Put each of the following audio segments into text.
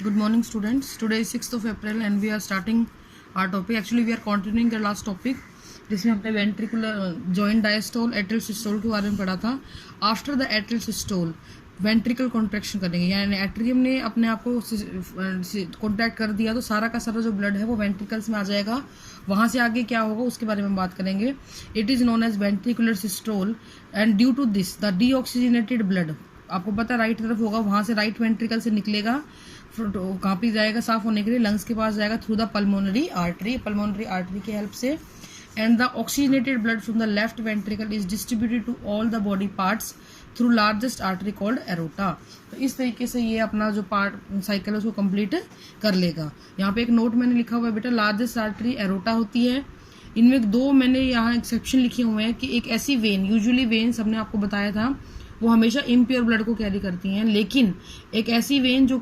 Good morning, students. Today is 6th of April and we are starting our topic. Actually, we are continuing the last topic जिसमें हमने ventricular joint diastole atrial systole के बारे में पढ़ा था. After the atrial systole ventricle contraction करेंगे, यानी atrium ने अपने आप को कॉन्ट्रैक्ट कर दिया तो सारा का सारा जो ब्लड है वो वेंट्रिकल्स में आ जाएगा. वहाँ से आगे क्या होगा उसके बारे में बात करेंगे. It is known as ventricular systole and due to this the deoxygenated blood, आपको पता है राइट तरफ होगा, वहाँ से राइट वेंट्रिकल से निकलेगा, कहाँ पे जाएगा साफ होने के लिए, लंग्स के पास जाएगा थ्रू द पल्मोनरी आर्टरी की हेल्प से. And the oxygenated blood from the left ventricle is distributed to all the body parts through largest artery called aorta. तो इस तरीके से ये अपना जो पार्ट साइकिल है उसको कंप्लीट कर लेगा. यहाँ पे एक नोट मैंने लिखा हुआ है बेटा, लार्जेस्ट आर्टरी एरोटा होती है. इनमें दो मैंने यहाँ एक्सेप्शन लिखे हुए हैं कि एक ऐसी वेन, यूजुअली वेन्स हमने आपको बताया था वो हमेशा इम्प्योर ब्लड को कैरी करती हैं, लेकिन एक ऐसी वेन जो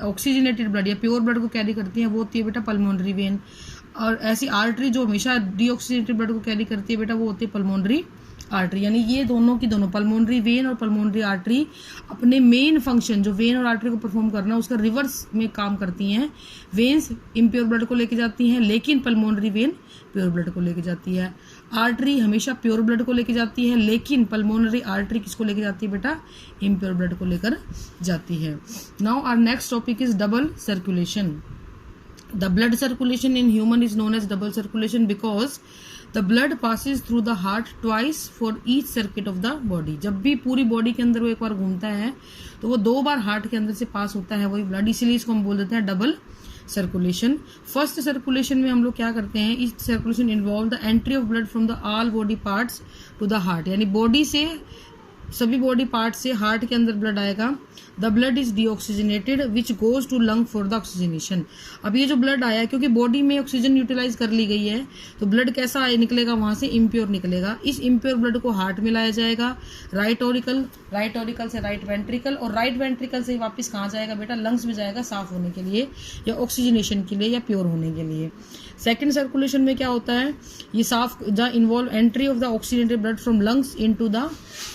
ऑक्सीजनेटेड ब्लड या प्योर ब्लड को कैरी करती है वो होती है बेटा पल्मोनरी वेन. और ऐसी आर्टरी जो हमेशा डीऑक्सीजनेटेड ब्लड को कैरी करती है बेटा वो होती है पल्मोनरी आर्टरी. यानी ये दोनों की दोनों पल्मोनरी वेन और पल्मोनरी आर्टरी अपने मेन फंक्शन जो वेन और आर्टरी को परफॉर्म करना है उसका रिवर्स में काम करती हैं. वेन्स इम्प्योर ब्लड को लेके जाती हैं लेकिन पल्मोनरी वेन प्योर ब्लड को लेके जाती है. आर्टरी हमेशा प्योर ब्लड को लेके जाती है लेकिन पल्मोनरी आर्टरी किसको लेके जाती है बेटा, इम्प्योर ब्लड को लेकर जाती है. Now our next topic is double circulation. The blood circulation in human is known as double circulation because the blood passes through the heart twice for each circuit of the body. जब भी पूरी body के अंदर वो एक बार घूमता है तो वो दो बार हार्ट के अंदर से पास होता है वही ब्लड, इसीलिए इसको हम बोल देते हैं डबल सर्कुलेशन. फर्स्ट सर्कुलेशन में हम लोग क्या करते हैं, इस circulation involve the entry of blood from the all body parts to the heart. यानी बॉडी से सभी बॉडी पार्ट से हार्ट के अंदर ब्लड आएगा. The blood is deoxygenated which goes to lung for the oxygenation. अब ये जो ब्लड आया है क्योंकि बॉडी में ऑक्सीजन यूटिलाइज कर ली गई है तो ब्लड कैसा निकलेगा, वहां से इम्प्योर निकलेगा. इस इम्प्योर ब्लड को हार्ट में लाया जाएगा, राइट ऑरिकल से राइट वेंट्रिकल, और राइट वेंट्रिकल से वापस कहाँ जाएगा बेटा, लंग्स में जाएगा साफ होने के लिए या ऑक्सीजनेशन के लिए या प्योर होने के लिए. सेकेंड सर्कुलेशन में क्या होता है, ये साफ जहाँ involve entry of the oxygenated blood from lungs into the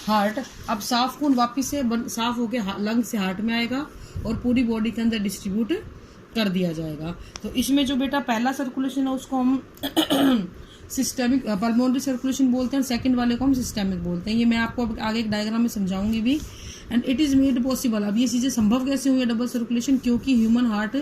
heart. अब साफ खून वापिस से साफ होके लंग्स से हार्ट में आएगा और पूरी बॉडी के अंदर डिस्ट्रीब्यूट कर दिया जाएगा. तो इसमें जो बेटा पहला सर्कुलेशन है उसको हम सिस्टेमिक पल्मोनरी सर्कुलेशन बोलते हैं, सेकंड वाले को हम सिस्टेमिक बोलते हैं. ये मैं आपको आगे एक डायग्राम में समझाऊंगी भी. And it is made possible. अब ये चीजें संभव कैसे हुई है डबल सर्कुलेशन, क्योंकि ह्यूमन हार्ट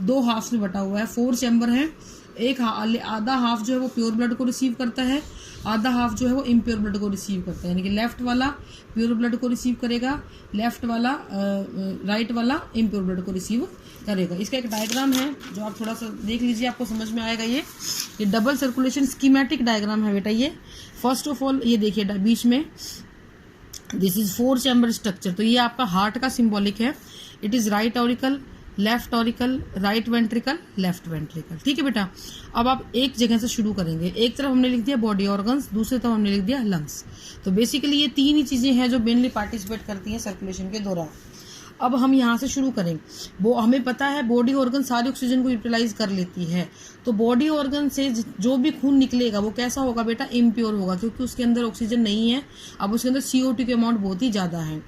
दो हाफ में बटा हुआ है, 4 चैम्बर है. एक आधा हाफ जो है वो प्योर ब्लड को रिसीव करता है, आधा हाफ जो है वो इम्प्योर ब्लड को रिसीव करता है. यानी कि लेफ्ट वाला प्योर ब्लड को रिसीव करेगा, लेफ्ट वाला राइट वाला इम्प्योर ब्लड को रिसीव करेगा. इसका एक डायग्राम है जो आप थोड़ा सा देख लीजिए, आपको समझ में आएगा. ये डबल सर्कुलेशन स्कीमेटिक डायग्राम है बेटा. ये फर्स्ट ऑफ ऑल ये देखिए बीच में दिस इज 4 चैम्बर स्ट्रक्चर. तो ये आपका हार्ट का सिंबॉलिक है. It is right auricle, left auricle, right ventricle, left ventricle. ठीक है बेटा. अब आप एक जगह से शुरू करेंगे. एक तरफ हमने लिख दिया बॉडी ऑर्गन्स, दूसरी तरफ हमने लिख दिया लंग्स. तो बेसिकली ये 3 ही चीजें हैं जो मेनली पार्टिसिपेट करती हैं सर्कुलेशन के दौरान. अब हम यहाँ से शुरू करें. वो हमें पता है बॉडी ऑर्गन सारी ऑक्सीजन को यूटिलाइज कर लेती है. तो बॉडी ऑर्गन से जो भी खून निकलेगा वो कैसा होगा बेटा, इम्प्योर होगा, क्योंकि उसके अंदर ऑक्सीजन नहीं है. अब उसके अंदर CO2 के अमाउंट बहुत ही ज्यादा है.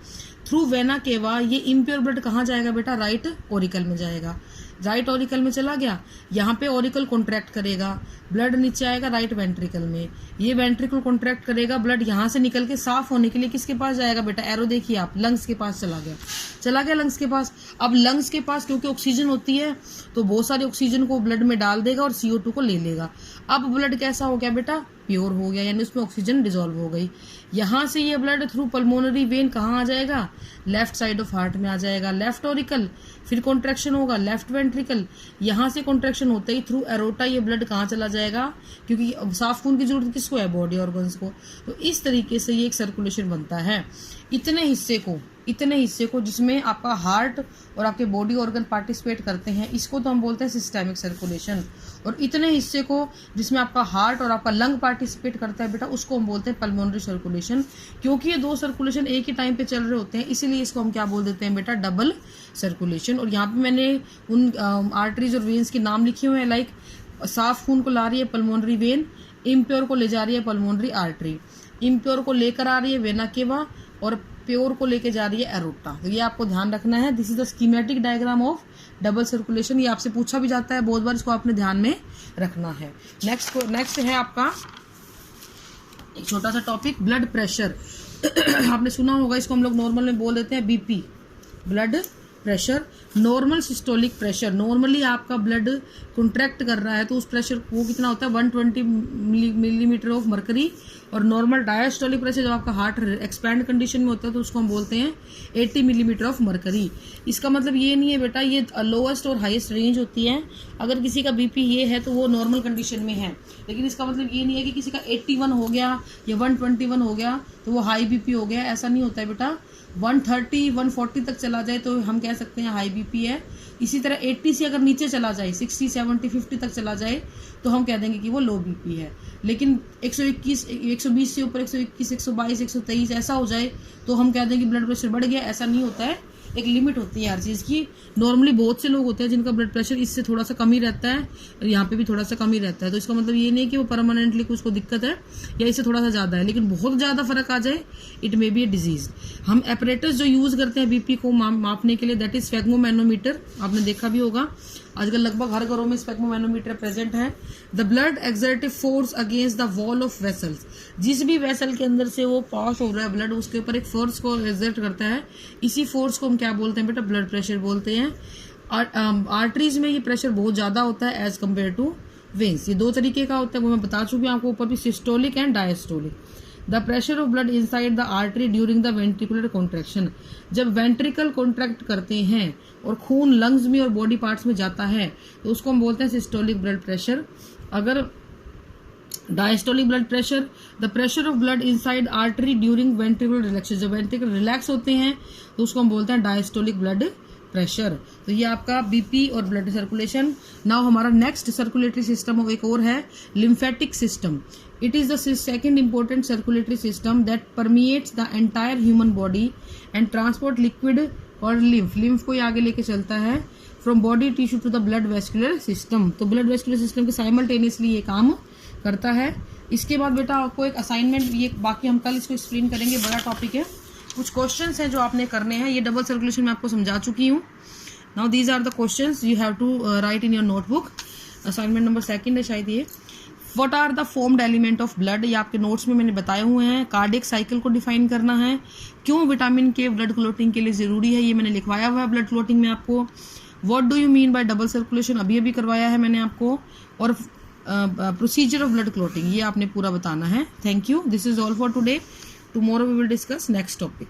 थ्रू वेना केवा ये इम्प्योर ब्लड कहाँ जाएगा बेटा, राइट ऑरिकल में जाएगा. राइट ऑरिकल में चला गया, यहाँ पे ऑरिकल कॉन्ट्रैक्ट करेगा, ब्लड नीचे आएगा राइट वेंट्रिकल में. ये वेंट्रिकल कॉन्ट्रैक्ट करेगा, ब्लड यहाँ से निकल के साफ होने के लिए किसके पास जाएगा बेटा, एरो देखिए आप, लंग्स के पास चला गया लंग्स के पास. अब लंग्स के पास क्योंकि ऑक्सीजन होती है तो बहुत सारी ऑक्सीजन को ब्लड में डाल देगा और CO2 को ले लेगा. अब ब्लड कैसा हो गया बेटा, प्योर हो गया, यानी उसमें ऑक्सीजन डिसॉल्व हो गई. यहाँ से ये ब्लड थ्रू पल्मोनरी वेन कहाँ आ जाएगा, लेफ्ट साइड ऑफ हार्ट में आ जाएगा, लेफ्ट ऑरिकल, फिर कॉन्ट्रैक्शन होगा लेफ्ट वेंट्रिकल. यहाँ से कॉन्ट्रैक्शन होते ही थ्रू एरोटा ये ब्लड कहाँ चला जाएगा, क्योंकि साफ खून की जरूरत किसको है, बॉडी ऑर्गन्स को. तो इस तरीके से ये एक सर्कुलेशन बनता है. इतने हिस्से को जिसमें आपका हार्ट और आपके बॉडी ऑर्गन पार्टिसिपेट करते हैं, इसको तो हम बोलते हैं सिस्टेमिक सर्कुलेशन. और इतने हिस्से को जिसमें आपका हार्ट और आपका लंग पार्टिसिपेट करता है बेटा, उसको हम बोलते हैं पल्मोनरी सर्कुलेशन. क्योंकि ये 2 सर्कुलेशन एक ही टाइम पे चल रहे होते हैं, इसीलिए इसको हम क्या बोल देते हैं बेटा, डबल सर्कुलेशन. और यहाँ पे मैंने उन आर्टरीज और वेन्स के नाम लिखे हुए हैं. लाइक साफ खून को ला रही है पल्मोनरी वेन, इम्प्योर को ले जा रही है पल्मोनरी आर्टरी, इम्प्योर को लेकर आ रही है वेना केवा, और प्योर को लेके जा रही है एरोटा। तो ये आपको ध्यान रखना है। This is the schematic diagram of double circulation. ये आपसे पूछा भी जाता है बहुत बार, इसको आपने ध्यान में रखना है। नेक्स्ट है आपका एक छोटा सा टॉपिक, ब्लड प्रेशर। आपने सुना होगा, इसको हम लोग नॉर्मल में बोल देते हैं BP, blood pressure. Normal systolic pressure, normally आपका ब्लड कॉन्ट्रैक्ट कर रहा है तो उस प्रेशर वो कितना होता है 120 मिलीमीटर ऑफ मरकरी। और नॉर्मल डायस्टोलिक प्रेशर जब आपका हार्ट एक्सपैंड कंडीशन में होता है तो उसको हम बोलते हैं 80 मिलीमीटर ऑफ मरकरी। इसका मतलब ये नहीं है बेटा ये लोएस्ट और हाईएस्ट रेंज होती है। अगर किसी का बीपी ये है तो वो नॉर्मल कंडीशन में है, लेकिन इसका मतलब ये नहीं है कि किसी का 81 हो गया या 121 हो गया तो वो हाई बीपी हो गया, ऐसा नहीं होता है बेटा। 130 140 तक चला जाए तो हम कह सकते हैं हाई बीपी है। इसी तरह 80 से अगर नीचे चला जाए, 60 70 50 तक चला जाए तो हम कह देंगे कि वो लो बीपी है। लेकिन 121 120 से ऊपर 121 122 123 ऐसा हो जाए तो हम कह देंगे कि ब्लड प्रेशर बढ़ गया, ऐसा नहीं होता है। एक लिमिट होती है हर चीज़ की। नॉर्मली बहुत से लोग होते हैं जिनका ब्लड प्रेशर इससे थोड़ा सा कम ही रहता है, और यहाँ पे भी थोड़ा सा कम ही रहता है। तो इसका मतलब ये नहीं कि वो परमानेंटली कुछ को दिक्कत है या इससे थोड़ा सा ज़्यादा है, लेकिन बहुत ज़्यादा फर्क आ जाए it may be a disease. हम एपरेटस जो यूज़ करते हैं बीपी को मापने के लिए दैट इज स्फेग्मोमैनोमीटर। आपने देखा भी होगा आजकल लगभग हर घरों में स्फेग्मोमैनोमीटर प्रेजेंट है। The blood exertive force against the wall of vessels, जिस भी वेसल के अंदर से वो पास हो रहा है ब्लड उसके ऊपर एक फोर्स को एक्सर्ट करता है। इसी फोर्स को हम क्या बोलते हैं बेटा, ब्लड प्रेशर बोलते हैं। आर्टरीज में ये प्रेशर बहुत ज़्यादा होता है एज कम्पेयर टू वेन्स। ये दो तरीके का होता है, वो मैं बता चुकी हूँ आपको ऊपर भी, systolic and diastolic. The pressure of blood inside the artery during the ventricular contraction, जब वेंट्रिकल कॉन्ट्रैक्ट करते हैं और खून लंग्स में और बॉडी पार्ट्स में जाता है तो उसको हम बोलते हैं सिस्टोलिक ब्लड प्रेशर। अगर diastolic blood pressure, the pressure of blood inside artery during ventricular relaxation, जब वेंट्रिकल रिलैक्स होते हैं तो उसको हम बोलते हैं डायस्टोलिक ब्लड प्रेशर। तो ये आपका बीपी और ब्लड सर्कुलेशन। नाउ हमारा नेक्स्ट सर्कुलेटरी सिस्टम एक और है, lymphatic system. It is the second important circulatory system that permeates the entire human body and transport liquid called lymph. lymph को आगे लेके चलता है from body tissue to the blood vascular system। तो blood vascular system के simultaneously ये काम करता है। इसके बाद बेटा आपको एक असाइनमेंट, ये बाकी हम कल इसको एक्सप्लेन करेंगे, बड़ा टॉपिक है। कुछ क्वेश्चंस हैं जो आपने करने हैं। ये डबल सर्कुलेशन में आपको समझा चुकी हूँ। Now these are the questions you have to write in your notebook. Assignment number 2 है शायद ये। What are the formed element of blood? ये आपके नोट्स में मैंने बताए हुए हैं। कार्डियक साइकिल को डिफाइन करना है। क्यों विटामिन के ब्लड क्लोटिंग के लिए जरूरी है ये मैंने लिखवाया हुआ है ब्लड क्लोटिंग में आपको। What do you mean by double circulation, अभी करवाया है मैंने आपको। और प्रोसीजर ऑफ ब्लड क्लोटिंग ये आपने पूरा बताना है। Thank you, this is all for today. Tomorrow we will discuss next topic.